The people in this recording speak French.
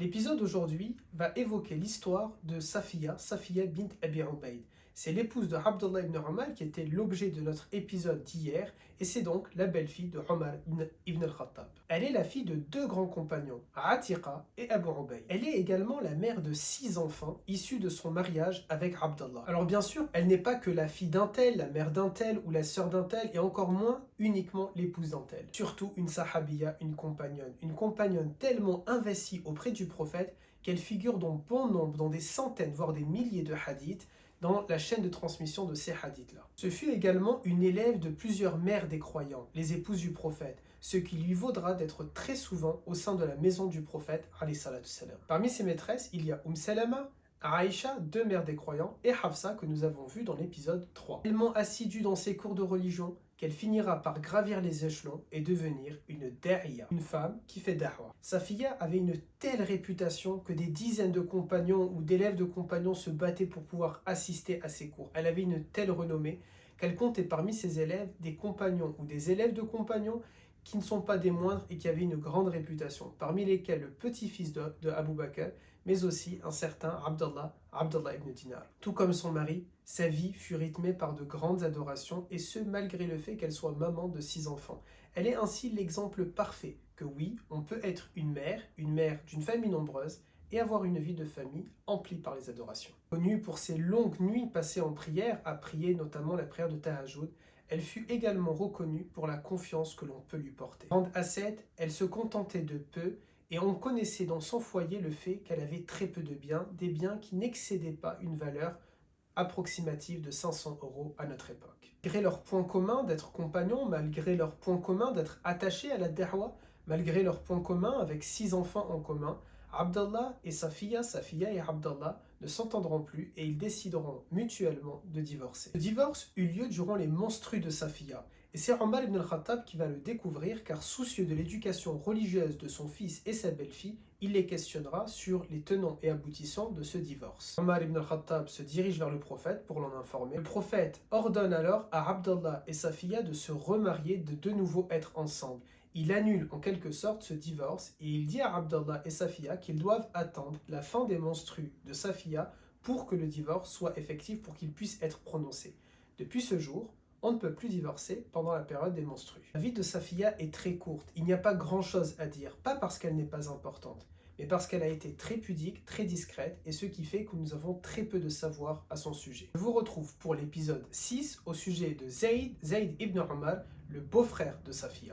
L'épisode d'aujourd'hui va évoquer l'histoire de Safiya bint Abi Ubayd. C'est l'épouse de Abdullah ibn Omar qui était l'objet de notre épisode d'hier et c'est donc la belle-fille de Omar ibn al-Khattab. Elle est la fille de deux grands compagnons, Atiqa et Abu Ubayd. Elle est également la mère de 6 enfants issus de son mariage avec Abdullah. Alors bien sûr, elle n'est pas que la fille d'un tel, la mère d'un tel ou la sœur d'un tel et encore moins uniquement l'épouse d'un tel. Surtout une sahabiya, une compagnonne tellement investie auprès du prophète qu'elle figure dans bon nombre, dans des centaines, voire des milliers de hadiths dans la chaîne de transmission de ces hadiths-là. Ce fut également une élève de plusieurs mères des croyants, les épouses du prophète, ce qui lui vaudra d'être très souvent au sein de la maison du prophète, alayhi salatu salam. Parmi ses maîtresses, il y a Salama, Aïcha, deux mères des croyants, et Hafsa que nous avons vu dans l'épisode 3. Tellement assidue dans ses cours de religion qu'elle finira par gravir les échelons et devenir une da'iya, une femme qui fait da'wa. Safiya avait une telle réputation que des dizaines de compagnons ou d'élèves de compagnons se battaient pour pouvoir assister à ses cours. Elle avait une telle renommée qu'elle comptait parmi ses élèves des compagnons ou des élèves de compagnons qui ne sont pas des moindres et qui avaient une grande réputation, parmi lesquels le petit-fils de Abu Bakr, mais aussi un certain Abdullah ibn Dinar. Tout comme son mari, sa vie fut rythmée par de grandes adorations, et ce malgré le fait qu'elle soit maman de 6 enfants. Elle est ainsi l'exemple parfait que oui, on peut être une mère d'une famille nombreuse, et avoir une vie de famille emplie par les adorations. Connue pour ses longues nuits passées en prière, à prier notamment la prière de Tahajjud, elle fut également reconnue pour la confiance que l'on peut lui porter. Grande ascète, elle se contentait de peu et on connaissait dans son foyer le fait qu'elle avait très peu de biens, des biens qui n'excédaient pas une valeur approximative de 500 € à notre époque. Malgré leur point commun d'être compagnons, malgré leur point commun d'être attachés à la da'wa, malgré leur point commun avec 6 enfants en commun, Abdallah et Safiya et Abdallah ne s'entendront plus et ils décideront mutuellement de divorcer. Le divorce eut lieu durant les menstrues de Safiya et c'est Omar ibn al-Khattab qui va le découvrir car soucieux de l'éducation religieuse de son fils et sa belle-fille, il les questionnera sur les tenants et aboutissants de ce divorce. Omar ibn al-Khattab se dirige vers le prophète pour l'en informer. Le prophète ordonne alors à Abdallah et Safiya de se remarier, de nouveau être ensemble. Il annule en quelque sorte ce divorce et il dit à Abdallah et Safiya qu'ils doivent attendre la fin des menstrues de Safiya pour que le divorce soit effectif, pour qu'il puisse être prononcé. Depuis ce jour, on ne peut plus divorcer pendant la période des menstrues. La vie de Safiya est très courte, il n'y a pas grand-chose à dire, pas parce qu'elle n'est pas importante, mais parce qu'elle a été très pudique, très discrète, et ce qui fait que nous avons très peu de savoir à son sujet. Je vous retrouve pour l'épisode 6 au sujet de Zayd ibn Omar, le beau-frère de Safiya.